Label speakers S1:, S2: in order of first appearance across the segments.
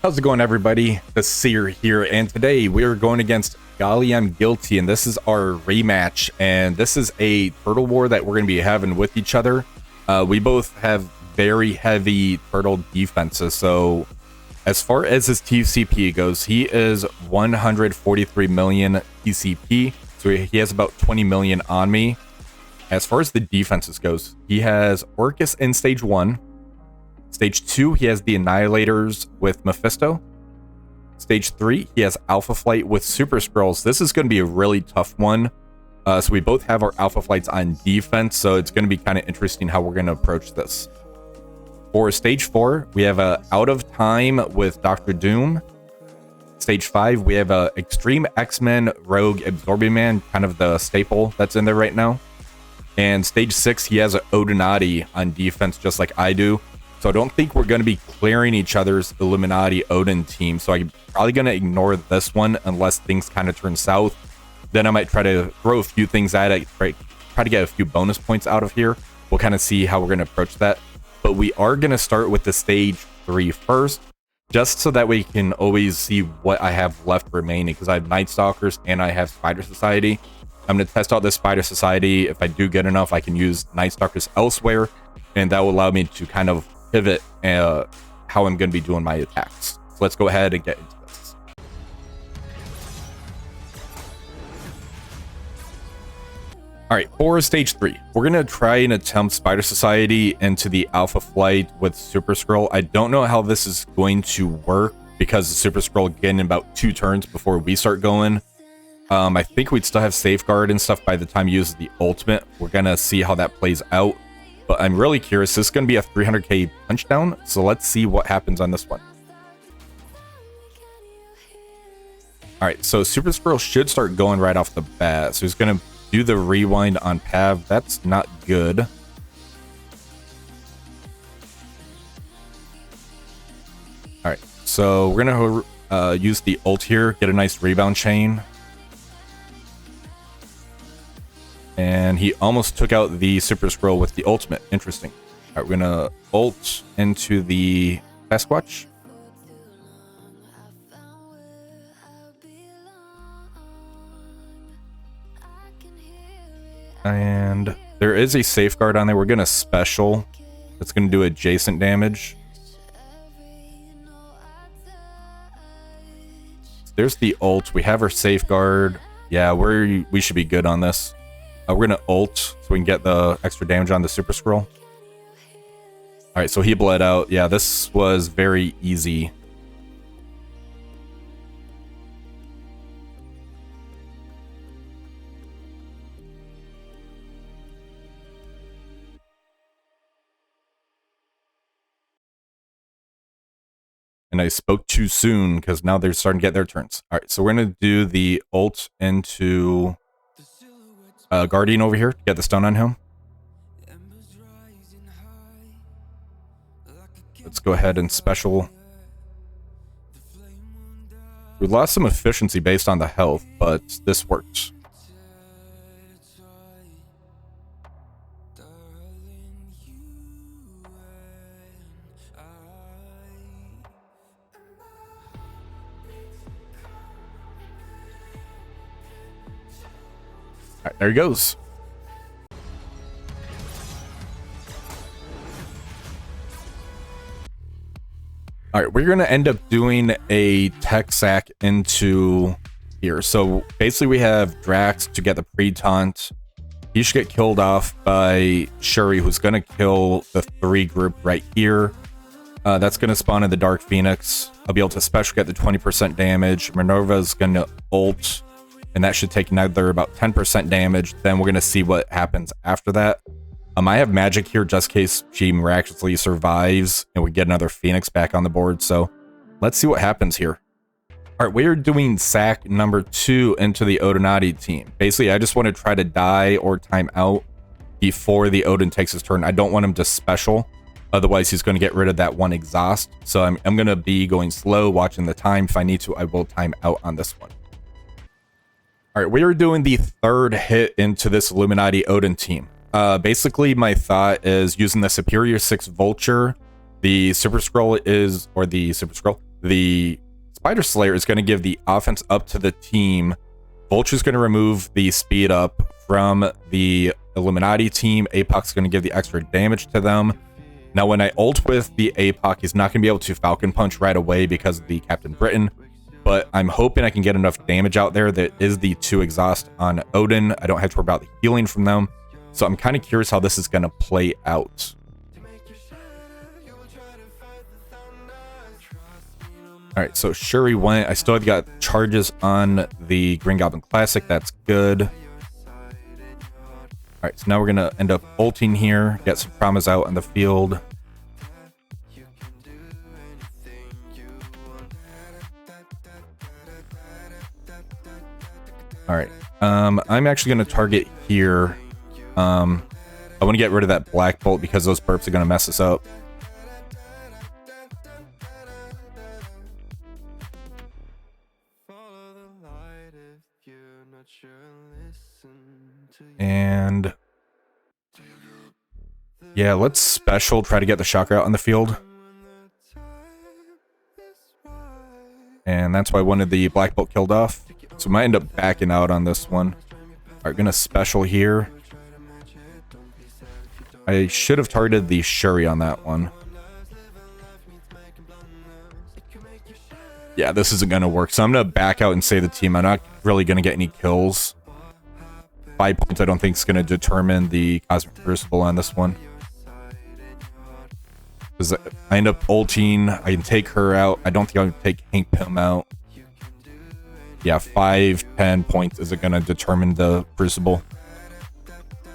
S1: How's it going, everybody? The Seer here, and today we are going against Gallium Guilty, and this is our rematch, and this is a turtle war that we're going to be having with each other. We both have very heavy turtle defenses, so as far as his TCP goes, he is 143 million TCP, so he has about 20 million on me. As far as the defenses goes, he has Orchis in stage 1. Stage 2, he has the Annihilators with Mephisto. Stage 3, he has Alpha Flight with Super Skrulls. This is going to be a really tough one. So we both have our Alpha Flights on defense, so it's going to be kind of interesting how we're going to approach this. For Stage 4, we have a Out of Time with Dr. Doom. Stage 5, we have a X-Treme X-Men Rogue Absorbing Man, kind of the staple that's in there right now. And Stage 6, he has an Odinati on defense, just like I do. So I don't think we're going to be clearing each other's Illuminati Odin team. So I'm probably going to ignore this one unless things kind of turn south. Then I might try to throw a few things at it, try to get a few bonus points out of here. We'll kind of see how we're going to approach that. But we are going to start with the stage 3 first, just so that we can always see what I have left remaining, because I have Nightstalkers and I have Spider Society. I'm going to test out this Spider Society. If I do get enough, I can use Nightstalkers elsewhere, and that will allow me to kind of pivot how I'm going to be doing my attacks. So let's go ahead and get into this. All right, for stage 3, we're going to try and attempt Spider Society into the Alpha Flight with Super Skrull. I don't know how this is going to work because the Super Skrull getting about 2 turns before we start going. I think we'd still have Safeguard and stuff by the time he uses the ultimate. We're going to see how that plays out. But I'm really curious. This is going to be a 300k punchdown, so let's see what happens on this one. Alright, so Super Skrull should start going right off the bat. So he's going to do the rewind on Pav. That's not good. Alright, so we're going to use the ult here, get a nice rebound chain. And he almost took out the Super Skrull with the ultimate. Interesting. All right, we're going to ult into the Sasquatch. And there is a Safeguard on there. We're going to special. That's going to do adjacent damage. There's the ult. We have our Safeguard. Yeah, we should be good on this. We're going to ult so we can get the extra damage on the Super Skrull. Alright, so he bled out. Yeah, this was very easy. And I spoke too soon because now they're starting to get their turns. Alright, so we're going to do the ult into Guardian over here to get the stun on him. Let's go ahead and special. We lost some efficiency based on the health, but this worked. All right, there he goes. All right, we're going to end up doing a tech sack into here. So basically we have Drax to get the pre-taunt. He should get killed off by Shuri, who's going to kill the 3 group right here. That's going to spawn in the Dark Phoenix. I'll be able to special get the 20% damage. Minerva's going to ult, and that should take another about 10% damage. Then we're going to see what happens after that. I have magic here just in case she miraculously survives and we get another Phoenix back on the board. So let's see what happens here. All right, we are doing sack number 2 into the Odinati team. Basically, I just want to try to die or time out before the Odin takes his turn. I don't want him to special. Otherwise, he's going to get rid of that one exhaust. So I'm going to be going slow, watching the time. If I need to, I will time out on this one. All right, we are doing the 3rd hit into this Illuminati Odin team. Basically, my thought is using the Superior 6 Vulture. The Super Skrull The Spider Slayer is going to give the offense up to the team. Vulture is going to remove the speed up from the Illuminati team. APOC's going to give the extra damage to them. Now, when I ult with the APOC, he's not going to be able to Falcon Punch right away because of the Captain Britain. But I'm hoping I can get enough damage out there. That is the 2 exhaust on Odin. I don't have to worry about the healing from them. So I'm kind of curious how this is going to play out. Alright, so Shuri went. I still got charges on the Green Goblin Classic. That's good. Alright, so now we're going to end up ulting here. Get some Promise out on the field. Alright, I'm actually going to target here. I want to get rid of that Black Bolt because those burps are going to mess us up. And yeah, let's special try to get the shocker out on the field. And that's why I wanted the Black Bolt killed off. So we might end up backing out on this one. Alright, gonna special here. I should have targeted the Shuri on that one. Yeah, this isn't gonna work. So I'm gonna back out and save the team. I'm not really gonna get any kills. 5 points I don't think is gonna determine the Cosmic Crucible on this one. Because I end up ulting, I can take her out. I don't think I can take Hank Pym out. Yeah, 5-10 points isn't gonna determine the Crucible.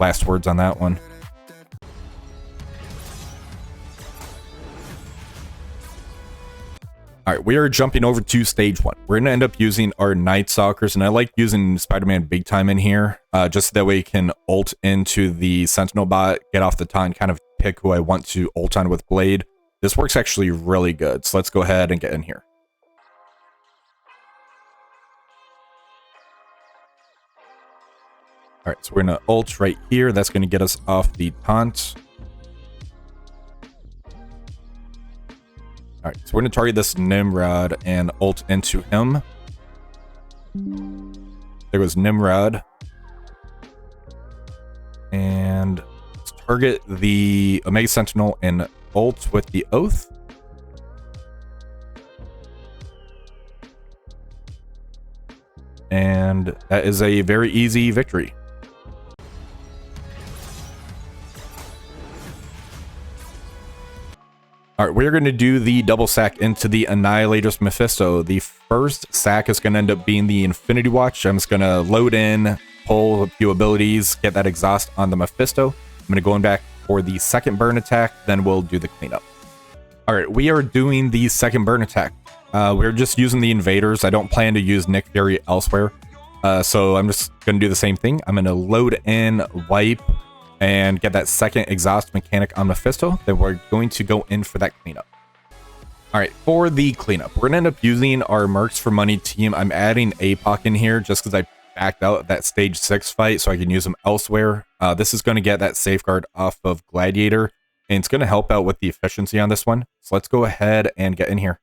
S1: Last words on that one. Alright, we are jumping over to stage 1. We're going to end up using our Nightstalkers, and I like using Spider-Man big time in here, just that way we can ult into the Sentinel bot, get off the taunt, and kind of pick who I want to ult on with Blade. This works actually really good, so let's go ahead and get in here. Alright, so we're going to ult right here. That's going to get us off the taunt. Alright, so we're going to target this Nimrod and ult into him. There goes Nimrod. And let's target the Omega Sentinel and ult with the Oath. And that is a very easy victory. Alright, we're going to do the double sack into the Annihilators Mephisto. The first sack is going to end up being the Infinity Watch. I'm just going to load in, pull a few abilities, get that exhaust on the Mephisto. I'm going to go in back for the second burn attack, then we'll do the cleanup. Alright, we are doing the second burn attack. We're just using the invaders. I don't plan to use Nick Fury elsewhere. So I'm just going to do the same thing. I'm going to load in, wipe, and get that second exhaust mechanic on Mephisto. Then we're going to go in for that cleanup. Alright, for the cleanup, we're going to end up using our Mercs for Money team. I'm adding APOC in here just because I backed out of that stage 6 fight so I can use them elsewhere. This is going to get that safeguard off of Gladiator, and it's going to help out with the efficiency on this one. So let's go ahead and get in here.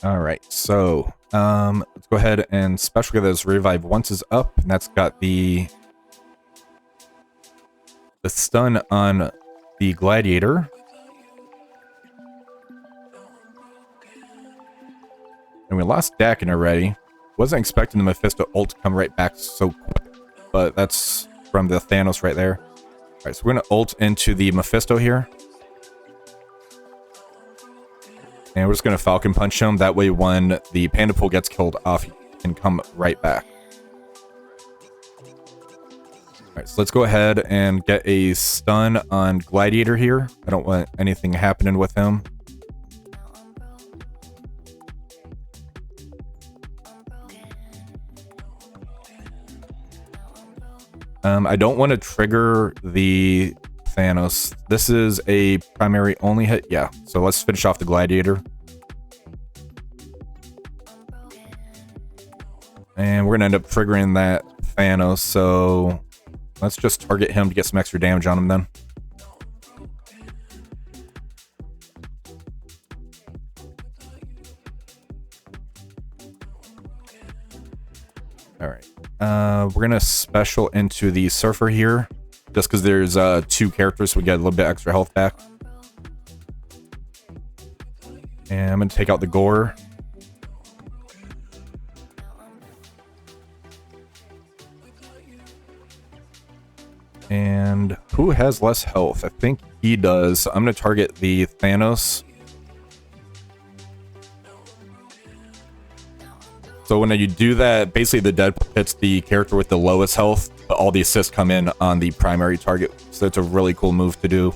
S1: Alright, so let's go ahead and special get this revive once is up, and that's got the stun on the Gladiator. And we lost Dakin already. Wasn't expecting the Mephisto ult to come right back so quick, but that's from the Thanos right there. Alright, so we're gonna ult into the Mephisto here. And we're just going to Falcon Punch him. That way when the Panda Pool gets killed off, he can come right back. Alright, so let's go ahead and get a stun on Gladiator here. I don't want anything happening with him. I don't want to trigger the Thanos. This is a primary only hit. Yeah, so let's finish off the Gladiator. And we're gonna end up triggering that Thanos, so let's just target him to get some extra damage on him then. We're gonna special into the Surfer here, just because there's 2 characters, so we get a little bit extra health back. And I'm gonna take out the Gore. And who has less health? I think he does. I'm going to target the Thanos. So when you do that, basically the Deadpool hits the character with the lowest health, but all the assists come in on the primary target. So it's a really cool move to do.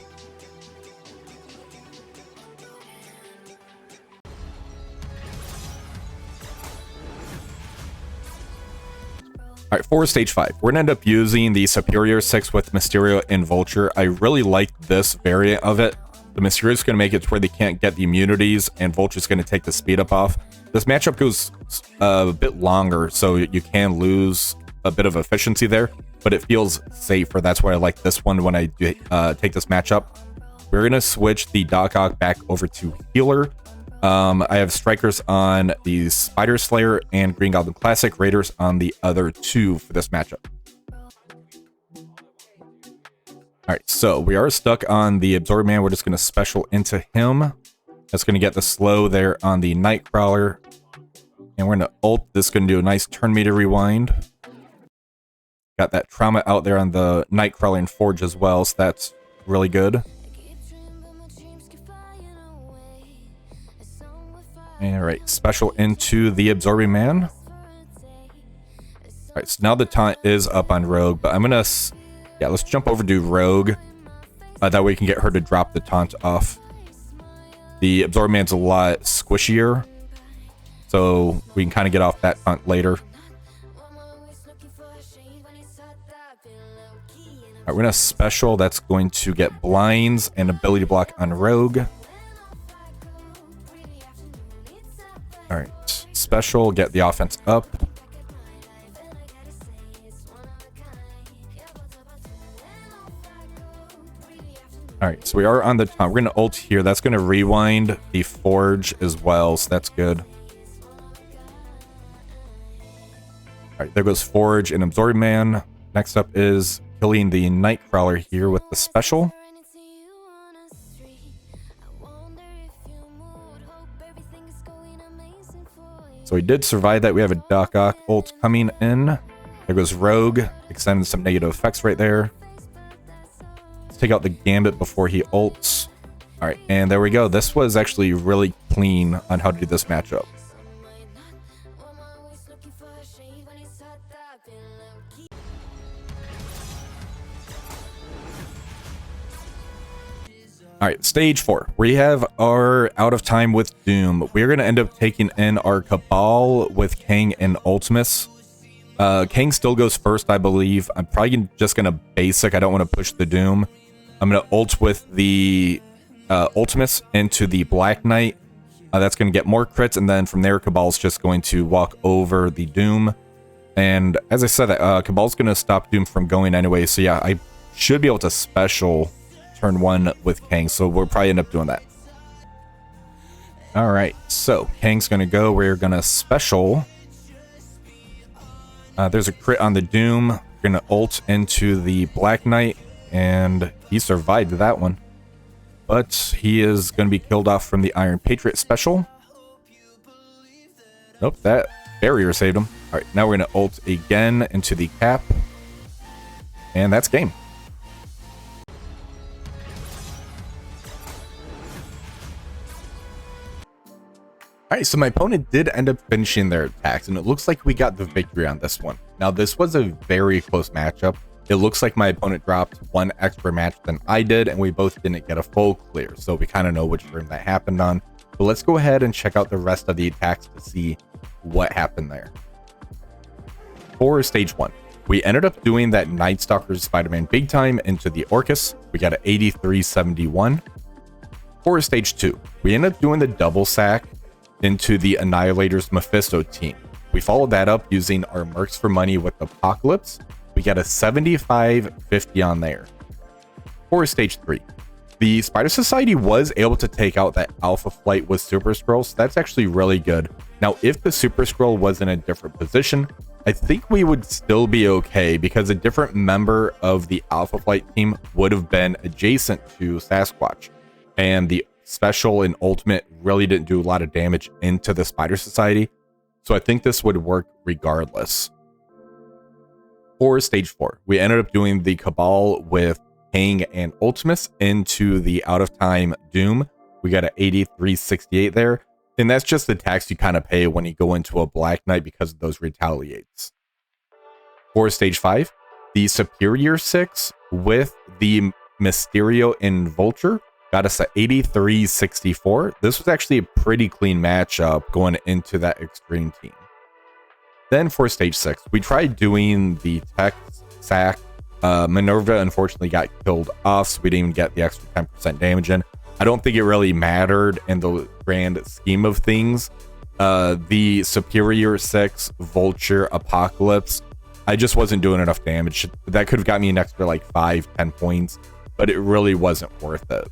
S1: All right, for stage 5, we're gonna end up using the Superior 6 with Mysterio and Vulture. I really like this variant of it. The Mysterio is gonna make it to where they can't get the immunities, and Vulture's gonna take the speed up off. This matchup goes a bit longer, so you can lose a bit of efficiency there, but it feels safer. That's why I like this one when I take this matchup. We're gonna switch the Doc Ock back over to Healer. I have Strikers on the Spider Slayer and Green Goblin Classic, Raiders on the other 2 for this matchup. Alright, so we are stuck on the Absorb Man. We're just going to special into him. That's going to get the slow there on the Nightcrawler. And we're going to ult. This is going to do a nice turn meter rewind. Got that trauma out there on the Nightcrawler and Forge as well, so that's really good. Alright, special into the Absorbing Man. Alright, so now the taunt is up on Rogue, but I'm gonna... Yeah, let's jump over to Rogue. That way we can get her to drop the taunt off. The Absorbing Man's a lot squishier, so we can kind of get off that taunt later. Alright, we're gonna special. That's going to get blinds and ability block on Rogue. Alright, special, get the offense up. Alright, so we are on the top. We're going to ult here. That's going to rewind the Forge as well, so that's good. Alright, there goes Forge and Absorbing Man. Next up is killing the Nightcrawler here with the special. So we did survive that. We have a Doc Ock ult coming in. There goes Rogue, extending some negative effects right there. Let's take out the Gambit before he ults. Alright, and there we go. This was actually really clean on how to do this matchup. Alright, stage 4. We have our out of time with Doom. We're going to end up taking in our Cabal with Kang and Ultimus. Kang still goes first, I believe. I'm probably just going to basic. I don't want to push the Doom. I'm going to ult with the Ultimus into the Black Knight. That's going to get more crits, and then from there, Cabal's just going to walk over the Doom. And as I said, Cabal's going to stop Doom from going anyway. So yeah, I should be able to special turn 1 with Kang, so we'll probably end up doing that. Alright, so Kang's gonna go. We're gonna special. There's a crit on the Doom. We're gonna ult into the Black Knight, and he survived that one. But he is gonna be killed off from the Iron Patriot special. Nope, that barrier saved him. Alright, now we're gonna ult again into the Cap. And that's game. Alright, so my opponent did end up finishing their attacks, and it looks like we got the victory on this one. Now, this was a very close matchup. It looks like my opponent dropped 1 extra match than I did, and we both didn't get a full clear, so we kind of know which room that happened on. But let's go ahead and check out the rest of the attacks to see what happened there. For stage 1, we ended up doing that Nightstalkers Spider-Man big time into the Orchis. We got an 8371. For stage 2, we ended up doing the double sack into the Annihilators Mephisto team. We followed that up using our Mercs for money with Apocalypse. We got a 75-50 on there. For stage 3, the Spider Society was able to take out that Alpha Flight with Super Skrull, so that's actually really good. Now, if the Super Skrull was in a different position, I think we would still be okay because a different member of the Alpha Flight team would have been adjacent to Sasquatch. And the special and ultimate really didn't do a lot of damage into the Spider Society. So I think this would work regardless. For stage 4, we ended up doing the Cabal with Kang and Ultimus into the Out of Time Doom. We got an 8368 there. And that's just the tax you kind of pay when you go into a Black Knight because of those retaliates. For stage 5, the Superior 6 with the Mysterio and Vulture got us at 8364. This was actually a pretty clean matchup going into that X-Treme team. Then for stage 6, we tried doing the tech sack. Minerva unfortunately got killed off, so we didn't even get the extra 10% damage in. I don't think it really mattered in the grand scheme of things. The Superior 6, Vulture, Apocalypse, I just wasn't doing enough damage. That could have got me an extra like 5-10 points, but it really wasn't worth it.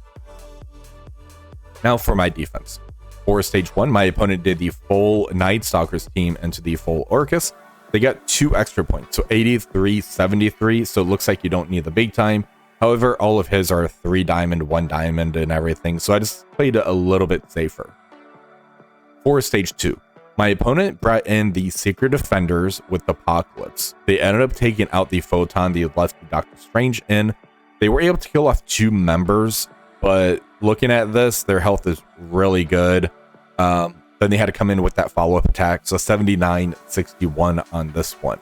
S1: Now for my defense. For stage 1, my opponent did the full Nightstalkers team into the full Orchis. They got 2 extra points, so 83-73, so it looks like you don't need the big time. However, all of his are 3 diamond, 1 diamond, and everything, so I just played it a little bit safer. For stage 2, my opponent brought in the Secret Defenders with Apocalypse. They ended up taking out the Photon, they left the Doctor Strange in. They were able to kill off 2 members, but looking at this, their health is really good. Then they had to come in with that follow-up attack, so 79-61 on this one.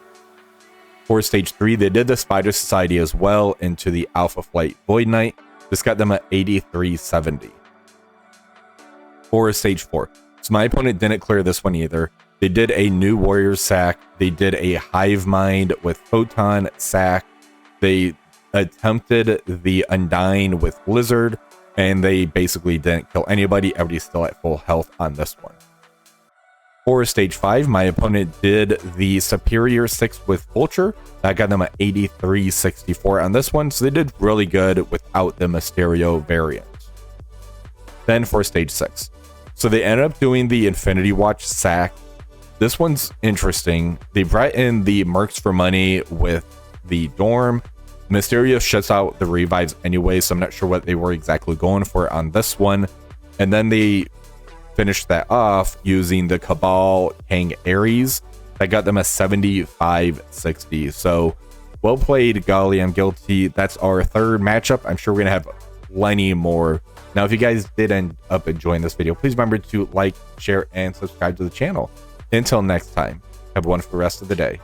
S1: For stage 3, they did the Spider Society as well into the Alpha Flight Void Knight. This got them at 83-70. For stage 4, so my opponent didn't clear this one either. They did a new Warrior sack. They did a Hive Mind with Photon sack. They attempted the Undying with Blizzard, and they basically didn't kill anybody. Everybody's still at full health on this one. For stage 5, my opponent did the Superior 6 with Vulture. That got them at 83-64 on this one, so they did really good without the Mysterio variant. Then for stage 6, so they ended up doing the Infinity Watch sack. This one's interesting. They brought in the Mercs for money with the Dorm. Mysterio shuts out the revives anyway, so I'm not sure what they were exactly going for on this one. And then they finished that off using the Cabal Kang Ares. That got them a 75-60. So well played, Golly, I'm guilty. That's our 3rd matchup. I'm sure we're gonna have plenty more. Now, if you guys did end up enjoying this video, please remember to like, share, and subscribe to the channel. Until next time, have a wonderful rest of the day.